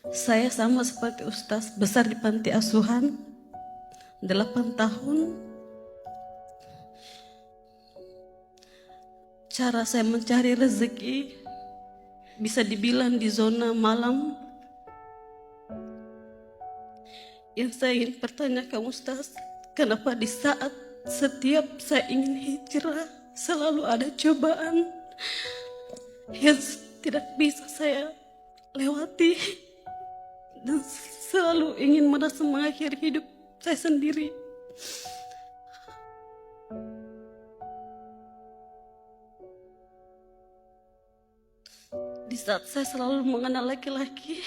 Saya sama seperti Ustaz, besar di panti asuhan 8 tahun. Cara saya mencari rezeki bisa dibilang di zona malam. Yang saya ingin pertanyakan Ustaz, kenapa di saat setiap saya ingin hijrah selalu ada cobaan yang tidak bisa saya lewati, dan selalu ingin merasa mengakhiri hidup saya sendiri. Di saat saya selalu mengenal laki-laki,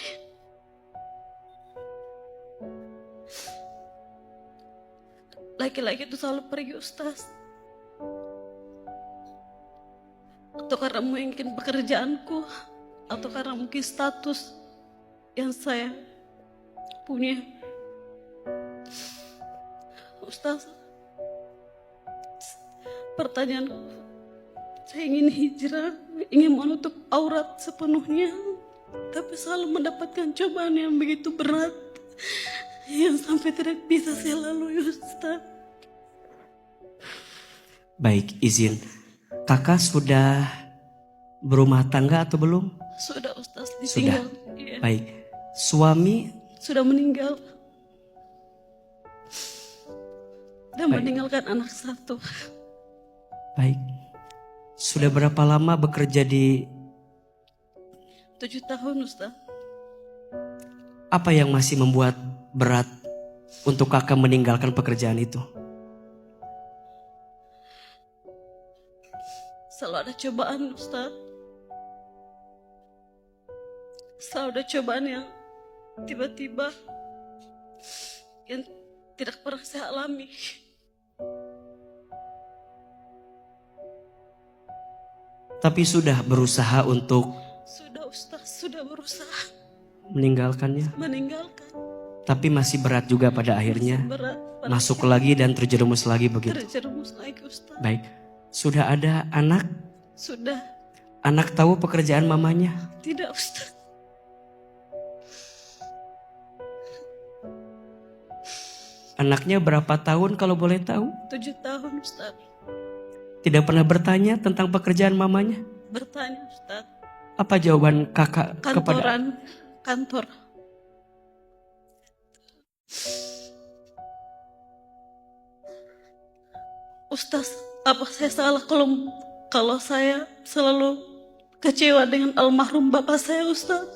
laki-laki itu selalu pergi Ustaz. Atau karena mungkin pekerjaanku, atau karena mungkin status yang saya punya. Ustaz, pertanyaanku, saya ingin hijrah, ingin menutup aurat sepenuhnya, tapi selalu mendapatkan cobaan yang begitu berat, yang sampai tidak bisa saya lalui Ustaz. Baik, izin. Kakak sudah berumah tangga atau belum? Sudah Ustaz, Sudah. ditinggal. Iya. Baik. Suami Sudah meninggal. Dan Baik. meninggalkan anak satu. baik. Sudah berapa lama bekerja di 7 tahun Ustaz. apa yang masih membuat berat untuk kakak meninggalkan pekerjaan itu? Selalu ada cobaan Ustaz. Selalu ada cobaan yang tiba-tiba, yang tidak pernah saya alami. Tapi sudah berusaha untuk Sudah Ustaz, sudah berusaha meninggalkannya. meninggalkan. Tapi masih berat juga pada akhirnya. Berat, Masuk lagi dan terjerumus lagi begitu. terjerumus lagi Ustaz. Baik. Sudah ada anak? Sudah. Anak tahu pekerjaan mamanya? Tidak Ustaz. Anaknya berapa tahun kalau boleh tahu? 7 tahun Ustaz. Tidak pernah bertanya tentang pekerjaan mamanya? Bertanya Ustaz. Apa jawaban kakak kepada Kantoran, kantor. Ustaz, apa saya salah kalau saya selalu kecewa dengan almarhum bapak saya Ustaz?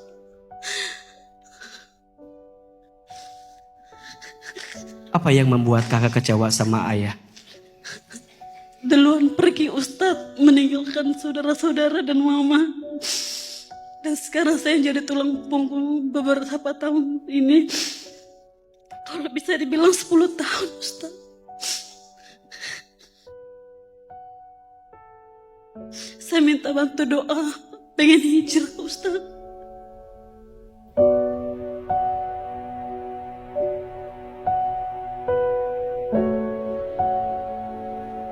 apa yang membuat kakak kecewa sama ayah? Duluan pergi Ustaz, meninggalkan saudara-saudara dan mama. Dan sekarang saya jadi tulang punggung beberapa tahun ini. Kalau bisa dibilang 10 tahun Ustaz. Saya minta bantu doa, pengen hijrah Ustaz.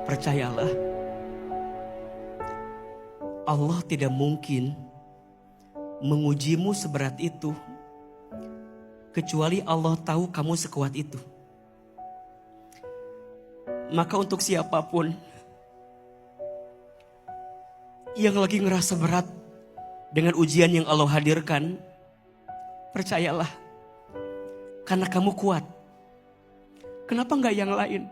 Percayalah, Allah tidak mungkin mengujimu seberat itu kecuali Allah tahu kamu sekuat itu. Maka untuk siapapun yang lagi ngerasa berat dengan ujian yang Allah hadirkan, percayalah, karena kamu kuat. Kenapa enggak yang lain?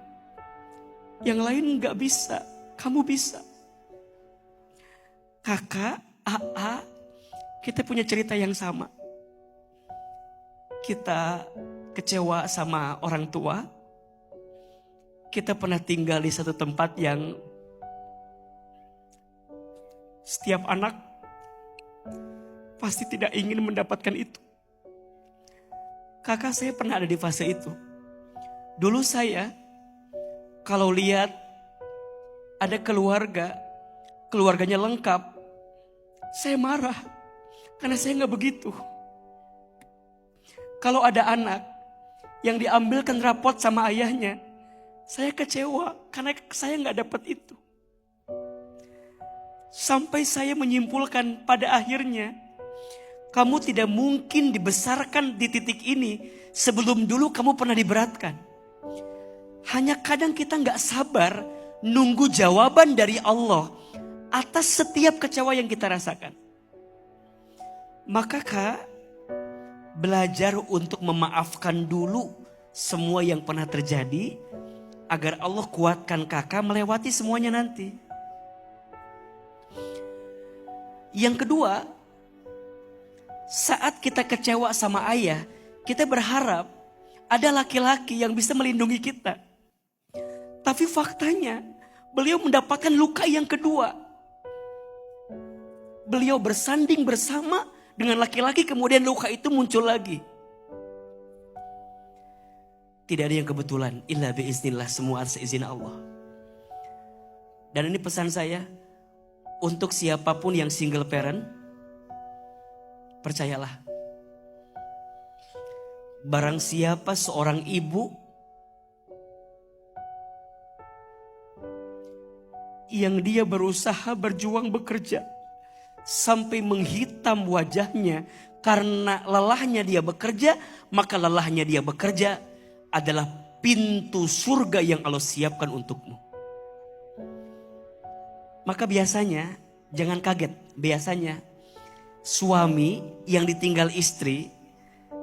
Yang lain enggak bisa, kamu bisa. Kakak, AA, kita punya cerita yang sama. Kita kecewa sama orang tua. Kita pernah tinggal di satu tempat yang setiap anak pasti tidak ingin mendapatkan itu. Kakak saya pernah ada di fase itu. Dulu saya kalau lihat ada keluarganya lengkap, saya marah karena saya nggak begitu. Kalau ada anak yang diambilkan rapot sama ayahnya, saya kecewa karena saya nggak dapat itu. Sampai saya menyimpulkan pada akhirnya, Kamu tidak mungkin dibesarkan di titik ini sebelum dulu kamu pernah diberatkan. Hanya kadang kita gak sabar nunggu jawaban dari Allah atas setiap kecewa yang kita rasakan. Maka Kak, belajar untuk memaafkan dulu semua yang pernah terjadi agar Allah kuatkan Kakak melewati semuanya nanti. Yang kedua, saat kita kecewa sama ayah, kita berharap ada laki-laki yang bisa melindungi kita. Tapi faktanya, beliau mendapatkan luka yang kedua. Beliau bersanding bersama dengan laki-laki, kemudian luka itu muncul lagi. Tidak ada yang kebetulan, illa biiznillah, semua atas izin Allah. Dan ini pesan saya, untuk siapapun yang single parent, percayalah. Barang siapa seorang ibu yang dia berusaha berjuang bekerja sampai menghitam wajahnya karena lelahnya dia bekerja, maka lelahnya dia bekerja adalah pintu surga yang Allah siapkan untukmu. Maka biasanya, jangan kaget, biasanya suami yang ditinggal istri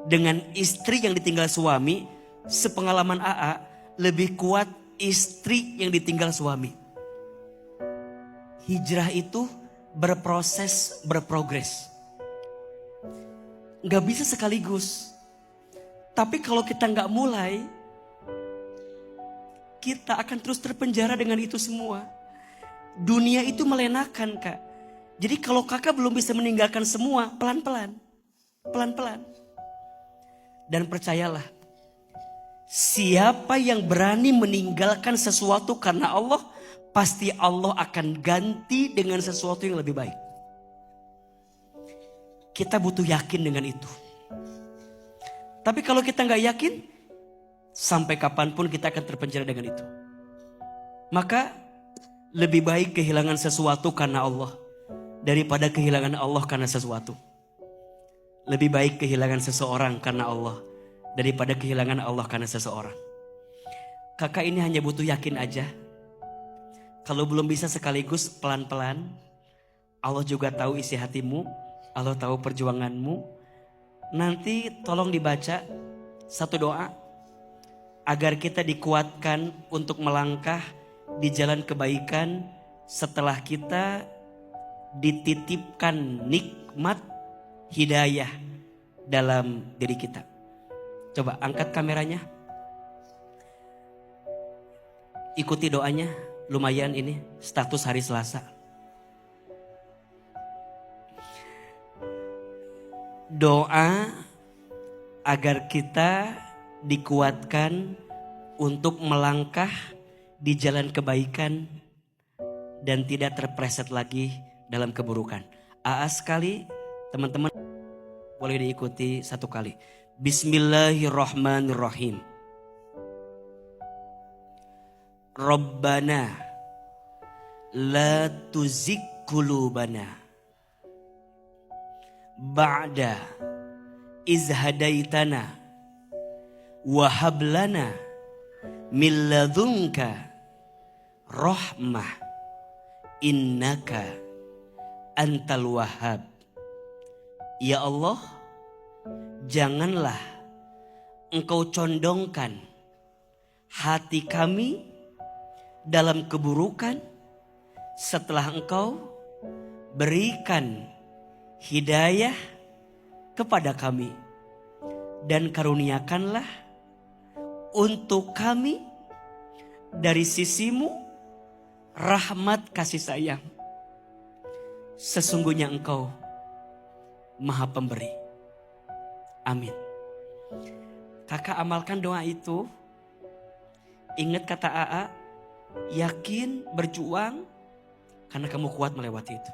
dengan istri yang ditinggal suami, sepengalaman AA, lebih kuat istri yang ditinggal suami. Hijrah itu berproses, berprogres. Gak bisa sekaligus. Tapi kalau kita gak mulai, kita akan terus terpenjara dengan itu semua. Dunia itu melenakan Kak. Jadi kalau kakak belum bisa meninggalkan semua, pelan-pelan. Pelan-pelan. Dan percayalah, siapa yang berani meninggalkan sesuatu karena Allah, pasti Allah akan ganti dengan sesuatu yang lebih baik. Kita butuh yakin dengan itu. Tapi kalau kita gak yakin, sampai kapanpun kita akan terpenjara dengan itu. Maka lebih baik kehilangan sesuatu karena Allah daripada kehilangan Allah karena sesuatu. Lebih baik kehilangan seseorang karena Allah daripada kehilangan Allah karena seseorang. Kakak ini hanya butuh yakin aja. Kalau belum bisa sekaligus, pelan-pelan. Allah juga tahu isi hatimu, Allah tahu perjuanganmu. Nanti tolong dibaca satu doa agar kita dikuatkan untuk melangkah di jalan kebaikan setelah kita dititipkan nikmat hidayah dalam diri kita. Coba angkat kameranya. Ikuti doanya, lumayan ini status hari Selasa. Doa agar kita dikuatkan untuk melangkah di jalan kebaikan dan tidak terpreset lagi dalam keburukan. AA sekali, teman-teman boleh diikuti satu kali. Bismillahirrahmanirrahim. Rabbana la tuzigh qulubana ba'da iz hadaitana wa hab lana min ladunka rahmah innaka antal wahhab. Ya Allah, janganlah Engkau condongkan hati kami dalam keburukan setelah Engkau berikan hidayah kepada kami, dan karuniakanlah untuk kami dari sisimu rahmat kasih sayang. Sesungguhnya Engkau Maha Pemberi. Amin. Kakak amalkan doa itu. Ingat kata AA, yakin, berjuang, karena kamu kuat melewati itu.